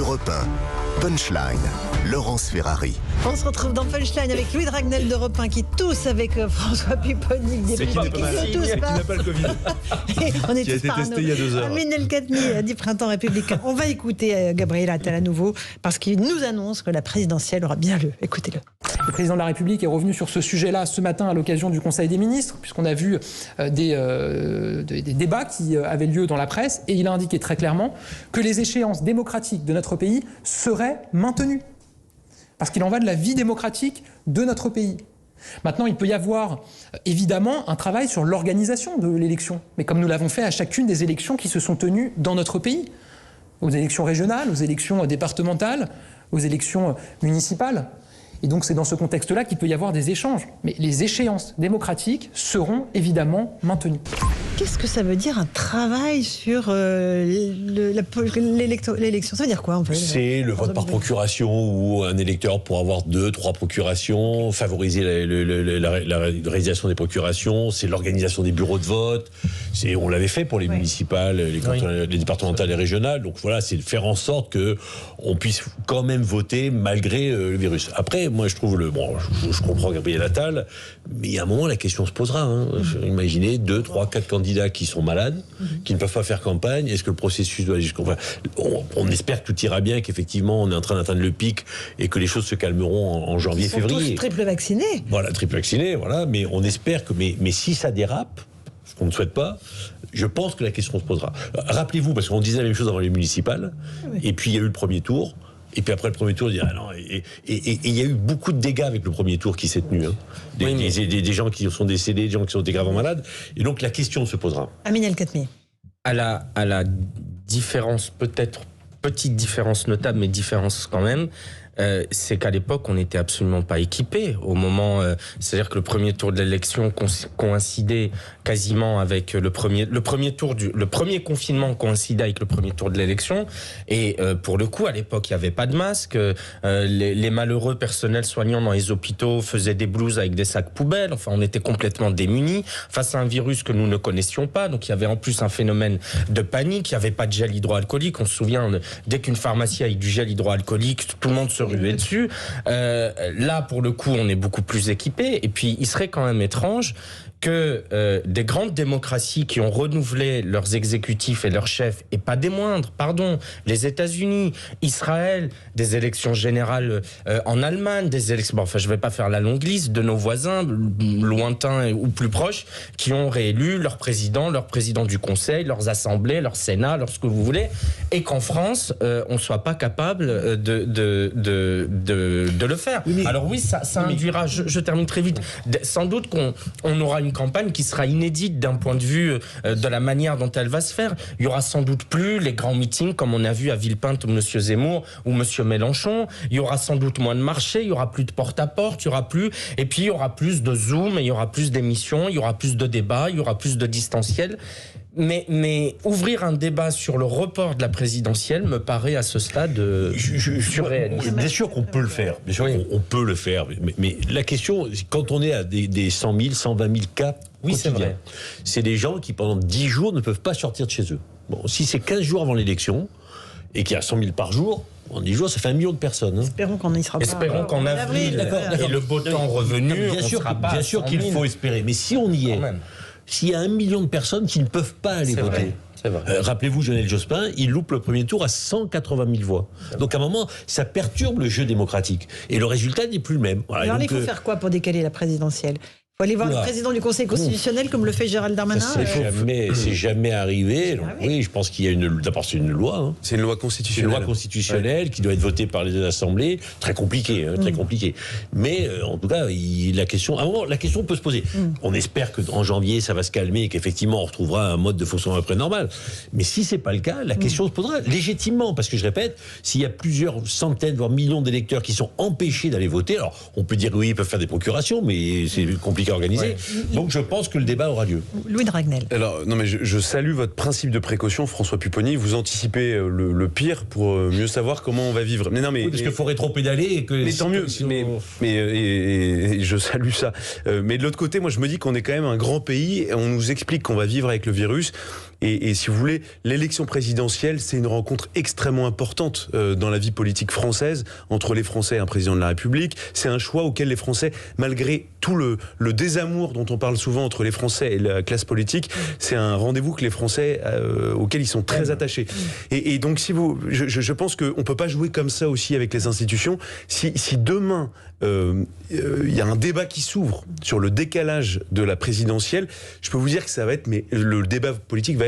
Europe 1, Punchline, Laurence Ferrari. On se retrouve dans Punchline avec Louis Dragnel d'Europe 1 qui tousse avec François Pupponi. C'est qui n'a pas le Covid. On est qui a été testé il y a 2 heures. Amin El Khatmi dit Printemps républicain. On va écouter Gabriel Attal à nouveau parce qu'il nous annonce que la présidentielle aura bien lieu. Écoutez-le. Le président de la République est revenu sur ce sujet-là ce matin à l'occasion du Conseil des ministres, puisqu'on a vu des débats qui avaient lieu dans la presse, et il a indiqué très clairement que les échéances démocratiques de notre pays seraient maintenues. Parce qu'il en va de la vie démocratique de notre pays. Maintenant, il peut y avoir évidemment un travail sur l'organisation de l'élection, mais comme nous l'avons fait à chacune des élections qui se sont tenues dans notre pays, aux élections régionales, aux élections départementales, aux élections municipales. Et donc c'est dans ce contexte-là qu'il peut y avoir des échanges. Mais les échéances démocratiques seront évidemment maintenues. Qu'est-ce que ça veut dire un travail sur l'élection? Ça veut dire quoi en fait? C'est le vote par procuration où un électeur pourra avoir 2, 3 procurations, favoriser la réalisation des procurations, c'est l'organisation des bureaux de vote, on l'avait fait pour les municipales, les départementales et régionales, donc voilà, c'est de faire en sorte qu'on puisse quand même voter malgré le virus. Après, moi je trouve je comprends Gabriel Attal, mais il y a un moment la question se posera. Imaginez 2, 3, 4 candidats qui sont malades, qui ne peuvent pas faire campagne. Est-ce que le processus doit aller jusqu'au... on espère que tout ira bien, qu'effectivement on est en train d'atteindre le pic et que les choses se calmeront en janvier, février. Tous triple vaccinés. Voilà, triple vaccinés, voilà. Mais on espère que... Mais si ça dérape, ce qu'on ne souhaite pas, je pense que la question se posera. Rappelez-vous, parce qu'on disait la même chose avant les municipales, et puis il y a eu le premier tour. Et puis après le premier tour, il y a eu beaucoup de dégâts avec le premier tour qui s'est tenu. Des gens qui sont décédés, des gens qui sont gravement malades. Et donc la question se posera. Amin El Khatmi. À la différence, peut-être petite différence notable, mais différence quand même, c'est qu'à l'époque, on n'était absolument pas équipés. Au moment, c'est-à-dire que le premier tour de l'élection coïncidait quasiment avec le premier confinement coïncidait avec le premier tour de l'élection. Et pour le coup, à l'époque, il n'y avait pas de masque. Les malheureux personnels soignants dans les hôpitaux faisaient des blouses avec des sacs poubelles. Enfin, on était complètement démunis face à un virus que nous ne connaissions pas. Donc, il y avait en plus un phénomène de panique. Il n'y avait pas de gel hydroalcoolique. On se souvient, dès qu'une pharmacie avait du gel hydroalcoolique, tout le monde se ruait dessus. Là, pour le coup, on est beaucoup plus équipés. Et puis, il serait quand même étrange que des grandes démocraties qui ont renouvelé leurs exécutifs et leurs chefs, et pas des moindres, les États-Unis, Israël, des élections générales en Allemagne, des élections, je ne vais pas faire la longue liste de nos voisins, lointains ou plus proches, qui ont réélu leur président du Conseil, leurs assemblées, leur Sénat, ce que vous voulez, et qu'en France, on ne soit pas capable de le faire. Oui, alors oui, ça induira, je termine très vite, sans doute qu'on aura une campagne qui sera inédite d'un point de vue de la manière dont elle va se faire. Il y aura sans doute plus les grands meetings comme on a vu à Villepinte ou M. Zemmour ou M. Mélenchon. Il y aura sans doute moins de marchés, il y aura plus de porte-à-porte, et puis il y aura plus de Zoom, il y aura plus d'émissions, il y aura plus de débats, il y aura plus de distanciel. Mais ouvrir un débat sur le report de la présidentielle me paraît à ce stade surréaliste. Bien sûr qu'on peut le faire. Bien sûr on peut le faire. Mais la question, quand on est à des 100 000, 120 000 cas quotidiens, c'est des gens qui pendant 10 jours ne peuvent pas sortir de chez eux. Bon, si c'est 15 jours avant l'élection et qu'il y a 100 000 par jour, en 10 jours, ça fait 1 million de personnes. Espérons qu'on y sera pas. Espérons qu'en avril, et le beau temps revenu, bien sûr qu'il faut espérer. Mais si on y est, s'il y a 1 million de personnes qui ne peuvent pas aller voter. Rappelez-vous, Lionel Jospin, il loupe le premier tour à 180 000 voix. Donc à un moment, ça perturbe le jeu démocratique. Et le résultat n'est plus le même. Voilà. Alors il faut faire quoi pour décaler la présidentielle? Il faut aller voir le président du Conseil constitutionnel comme le fait Gérald Darmanin. C'est jamais arrivé. Donc, oui, je pense qu'il y a d'abord c'est une loi. C'est une loi constitutionnelle. C'est une loi constitutionnelle qui doit être votée par les deux assemblées. Très compliqué, très compliqué. Mais en tout cas, la question peut se poser. On espère qu'en janvier, ça va se calmer et qu'effectivement, on retrouvera un mode de fonctionnement après normal. Mais si c'est pas le cas, la question se posera légitimement. Parce que je répète, s'il y a plusieurs centaines, voire millions d'électeurs qui sont empêchés d'aller voter, alors on peut dire oui, ils peuvent faire des procurations, mais c'est compliqué organisé. Donc je pense que le débat aura lieu. Louis Dragnel. Alors non mais je salue votre principe de précaution, François Pupponi. Vous anticipez le pire pour mieux savoir comment on va vivre. Mais non mais parce qu'il faudrait trop pédaler et que. Mais tant mieux. Mais je salue ça. Mais de l'autre côté, moi je me dis qu'on est quand même un grand pays. Et on nous explique qu'on va vivre avec le virus. Et si vous voulez, l'élection présidentielle, c'est une rencontre extrêmement importante dans la vie politique française, entre les Français et un président de la République. C'est un choix auquel les Français, malgré tout le désamour dont on parle souvent entre les Français et la classe politique, c'est un rendez-vous que les Français, auquel ils sont très attachés. Et donc, je pense qu'on ne peut pas jouer comme ça aussi avec les institutions. Si demain, il y a un débat qui s'ouvre sur le décalage de la présidentielle, je peux vous dire que ça va être, mais le débat politique va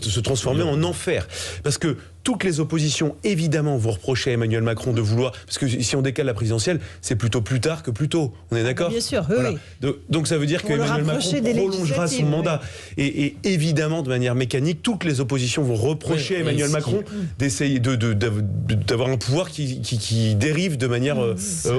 se transformer en enfer. Parce que toutes les oppositions, évidemment, vont reprocher à Emmanuel Macron de vouloir... Parce que si on décale la présidentielle, c'est plutôt plus tard que plus tôt. On est d'accord ? Bien sûr, voilà. oui. Donc ça veut dire qu'Emmanuel Macron prolongera son mandat. Et évidemment, de manière mécanique, toutes les oppositions vont reprocher à Emmanuel Macron d'essayer d'avoir un pouvoir qui dérive de manière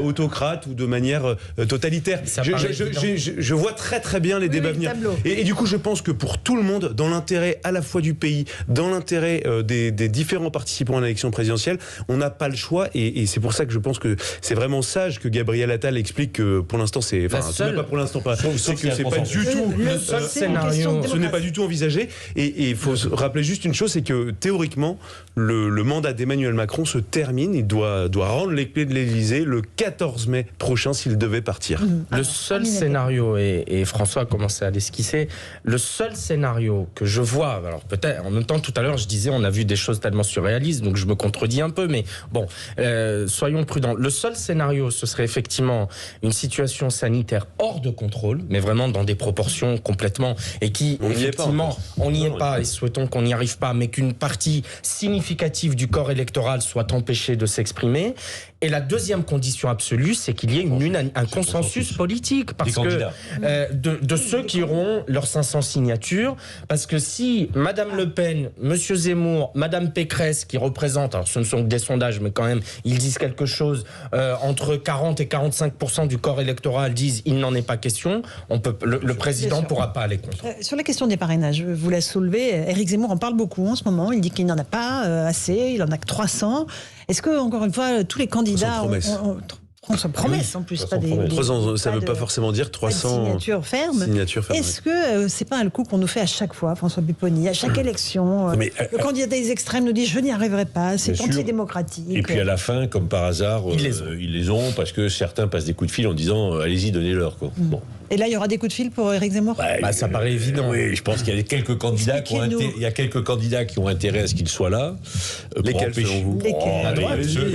autocrate ou de manière totalitaire. Je vois très très bien les débats venir. Et du coup, je pense que pour tout le monde, dans l'intérêt à la fois du pays, dans l'intérêt des différents participants à l'élection présidentielle, on n'a pas le choix, et c'est pour ça que je pense que c'est vraiment sage que Gabriel Attal explique que pour l'instant c'est pas pour l'instant pas, c'est que c'est pas du tout le seul scénario, ce n'est pas du tout envisagé, et il faut se rappeler juste une chose, c'est que théoriquement le mandat d'Emmanuel Macron se termine, il doit rendre les clés de l'Élysée le 14 mai prochain s'il devait partir. Le seul scénario, et François a commencé à l'esquisser, le seul scénario que je vois, alors peut-être en même temps tout à l'heure je disais on a vu des choses tellement surréaliste, donc je me contredis un peu, mais bon, soyons prudents. Le seul scénario, ce serait effectivement une situation sanitaire hors de contrôle, mais vraiment dans des proportions complètement, et qui, effectivement, on n'y est pas, et souhaitons qu'on n'y arrive pas, mais qu'une partie significative du corps électoral soit empêchée de s'exprimer. Et la deuxième condition absolue, c'est qu'il y ait un consensus politique, parce que de ceux qui auront leurs 500 signatures, parce que si Madame Le Pen, Monsieur Zemmour, Madame Pécresse, qui représentent, alors ce ne sont que des sondages, mais quand même, ils disent quelque chose, entre 40 et 45% du corps électoral disent il n'en est pas question, le président ne pourra pas aller contre. Sur la question des parrainages, je vous laisse soulever. Éric Zemmour en parle beaucoup en ce moment. Il dit qu'il n'en a pas assez, il en a que 300. Est-ce que, encore une fois, tous les candidats sans promesse en plus, pas des 300, ça ne veut pas forcément dire 300 signatures fermes. Est-ce que c'est pas un coup qu'on nous fait à chaque fois, François Pupponi, à chaque élection, le candidat des extrêmes nous dit je n'y arriverai pas, c'est antidémocratique. Et puis à la fin, comme par hasard, ils les ont parce que certains passent des coups de fil en disant allez-y, donnez-leur. Bon. Et là, il y aura des coups de fil pour Éric Zemmour ? Ça paraît évident. Oui, je pense qu'il y a quelques candidats qui ont intérêt à ce qu'il soit là. Lesquels, selon vous ? Mais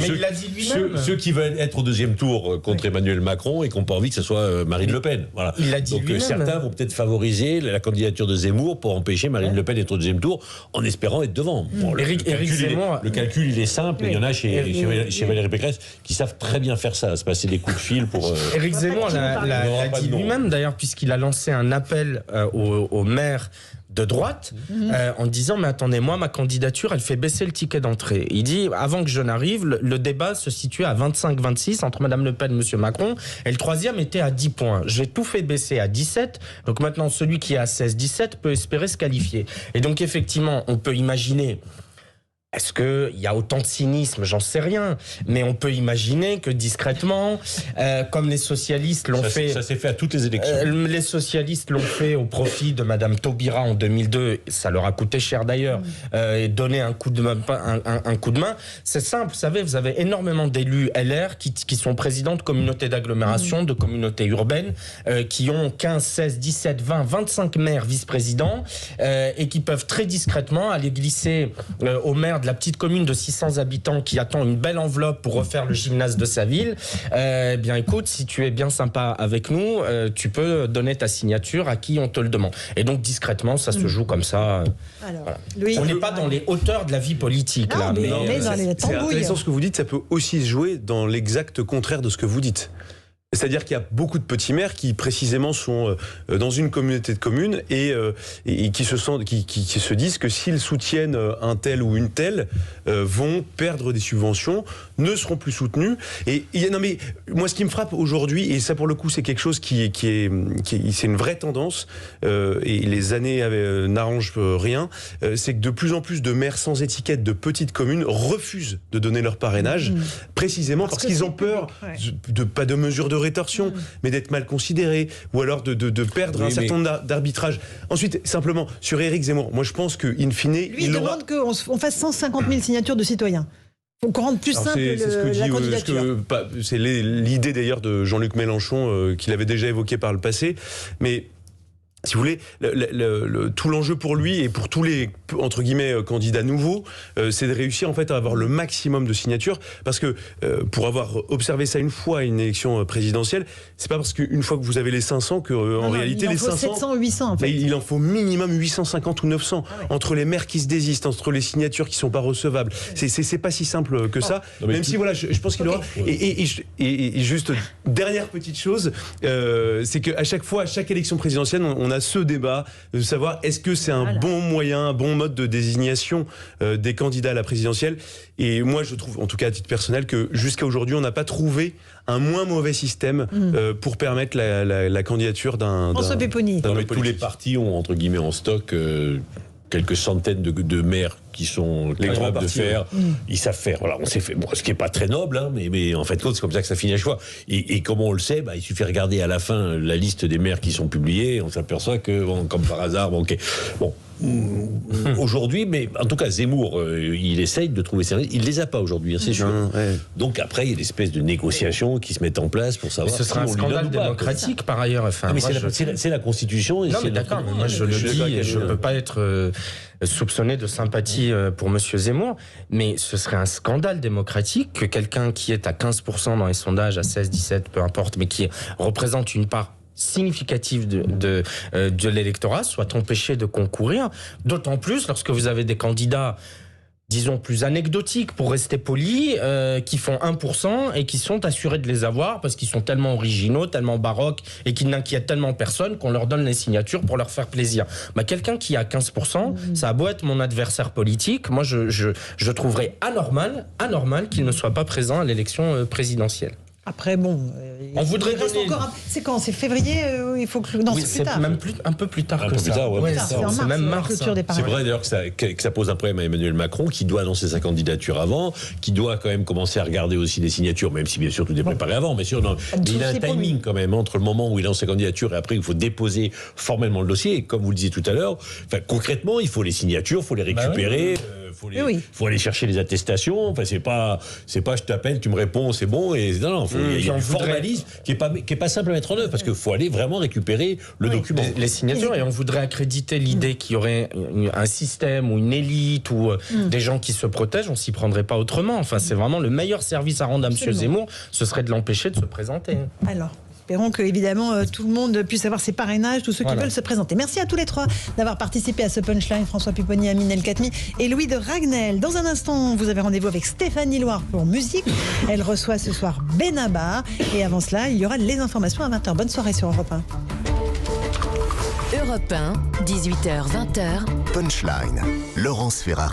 il l'a dit lui-même. Ceux qui veulent être au deuxième tour contre Emmanuel Macron et qui n'ont pas envie que ce soit Marine Le Pen. Voilà. Il l'a dit lui-même. Donc certains vont peut-être favoriser la candidature de Zemmour pour empêcher Marine Le Pen d'être au deuxième tour en espérant être devant. Bon, le calcul, il est simple. Il y en a chez Valérie Pécresse qui savent très bien faire ça, se passer des coups de fil pour... Éric Zemmour l'a dit lui-même, d'ailleurs, puisqu'il a lancé un appel aux maires de droite en disant mais attendez, moi ma candidature elle fait baisser le ticket d'entrée. Il dit avant que je n'arrive, le débat se situait à 25-26 entre Madame Le Pen et Monsieur Macron, et le troisième était à 10 points. J'ai tout fait baisser à 17, donc maintenant celui qui est à 16-17 peut espérer se qualifier. Et donc effectivement on peut imaginer, est-ce qu'il y a autant de cynisme? J'en sais rien. Mais on peut imaginer que discrètement, comme les socialistes l'ont fait... Ça s'est fait à toutes les élections. Les socialistes l'ont fait au profit de Madame Taubira en 2002. Ça leur a coûté cher d'ailleurs. Et donner un coup de main. C'est simple, vous savez, vous avez énormément d'élus LR qui sont présidents de communautés d'agglomération, de communautés urbaines, qui ont 15, 16, 17, 20, 25 maires vice-présidents, et qui peuvent très discrètement aller glisser au maire de la petite commune de 600 habitants qui attend une belle enveloppe pour refaire le gymnase de sa ville, bien écoute, si tu es bien sympa avec nous, tu peux donner ta signature à qui on te le demande. Et donc discrètement, ça se joue comme ça. Alors, voilà. On n'est pas dans les hauteurs de la vie politique. Là, mais on est dans les tambouilles. C'est intéressant ce que vous dites, ça peut aussi se jouer dans l'exact contraire de ce que vous dites. C'est-à-dire qu'il y a beaucoup de petits maires qui précisément sont dans une communauté de communes et qui se disent que s'ils soutiennent un tel ou une telle, vont perdre des subventions, ne seront plus soutenus. Non mais moi ce qui me frappe aujourd'hui, et ça pour le coup c'est quelque chose qui c'est une vraie tendance, et les années n'arrangent rien, c'est que de plus en plus de maires sans étiquette de petites communes refusent de donner leur parrainage, précisément parce qu'ils ont peur pas de mesures de rétorsion, mais d'être mal considéré, ou alors de perdre un certain nombre d'arbitrages. Ensuite, simplement, sur Éric Zemmour, moi je pense qu'in fine, lui, il demande qu'on fasse 150 000 signatures de citoyens. Faut qu'on rende plus simple la candidature. C'est l'idée d'ailleurs de Jean-Luc Mélenchon qu'il avait déjà évoqué par le passé, mais si vous voulez, tout l'enjeu pour lui et pour tous les entre guillemets candidats nouveaux, c'est de réussir en fait à avoir le maximum de signatures, parce que pour avoir observé ça une fois à une élection présidentielle, c'est pas parce qu'une fois que vous avez les 500 que en réalité les 500, 700 800 en fait. Il en faut minimum 850 ou 900 entre les maires qui se désistent, entre les signatures qui sont pas recevables. C'est pas si simple que ça. Même si voilà, je pense qu'il aura. Et juste dernière petite chose, c'est qu'à chaque fois, à chaque élection présidentielle, on a ce débat de savoir est-ce que c'est un bon moyen, un bon mode de désignation des candidats à la présidentielle. Et moi, je trouve, en tout cas à titre personnel, que jusqu'à aujourd'hui, on n'a pas trouvé un moins mauvais système pour permettre la candidature d'un. François Pupponi. Tous les partis ont entre guillemets en stock quelques centaines de maires qui sont capables de faire, ils savent faire. Voilà, on s'est fait, ce qui est pas très noble, hein, mais en fait, c'est comme ça que ça finit à chaque fois. Et comme on le sait, il suffit de regarder à la fin la liste des maires qui sont publiés, on s'aperçoit que, comme par hasard, aujourd'hui, mais en tout cas, Zemmour, il essaye de trouver ses... Il les a pas aujourd'hui, c'est sûr. Donc après, il y a des espèces de négociations qui se mettent en place pour savoir. Mais ce sera un scandale démocratique par ailleurs. Enfin, c'est la Constitution. Non, mais d'accord, moi je le dis, et je ne peux pas être soupçonné de sympathie pour Monsieur Zemmour, mais ce serait un scandale démocratique que quelqu'un qui est à 15% dans les sondages, à 16, 17, peu importe, mais qui représente une part significative de l'électorat soit empêché de concourir, d'autant plus lorsque vous avez des candidats disons plus anecdotiques pour rester poli, qui font 1% et qui sont assurés de les avoir parce qu'ils sont tellement originaux, tellement baroques et qu'ils n'inquiètent tellement personne qu'on leur donne les signatures pour leur faire plaisir. Quelqu'un qui a 15%, ça a beau être mon adversaire politique, moi je trouverais anormal qu'il ne soit pas présent à l'élection présidentielle. Après, bon, on voudrait donner. C'est quand? C'est février? Il faut que. Non, c'est plus tard. Même un peu plus tard que ça. C'est même mars. C'est vrai d'ailleurs que ça pose un problème à Emmanuel Macron, qui doit annoncer sa candidature avant, qui doit quand même commencer à regarder aussi les signatures, même si bien sûr tout est préparé avant. Mais sûr, il a un timing quand même entre le moment où il lance sa candidature et après il faut déposer formellement le dossier. Et comme vous le disiez tout à l'heure, concrètement, il faut les signatures, il faut les récupérer. Faut aller chercher les attestations. Enfin, c'est pas je t'appelle, tu me réponds, c'est bon. Et non, il y a un formalisme qui est pas simple à mettre en œuvre, parce qu'il faut aller vraiment récupérer le document. Les signatures, et on voudrait accréditer l'idée qu'il y aurait un système ou une élite ou des gens qui se protègent. On s'y prendrait pas autrement. Enfin, c'est vraiment le meilleur service à rendre à M. Zemmour, ce serait de l'empêcher de se présenter. Alors. Espérons que, évidemment, tout le monde puisse avoir ses parrainages, tous ceux qui veulent se présenter. Merci à tous les trois d'avoir participé à ce punchline. François Pupponi, Amine El-Khatmi et Louis de Ragnel. Dans un instant, vous avez rendez-vous avec Stéphanie Loire pour musique. Elle reçoit ce soir Benabar. Et avant cela, il y aura les informations à 20h. Bonne soirée sur Europe 1. Europe 1, 18h, 20h. Punchline, Laurence Ferrari.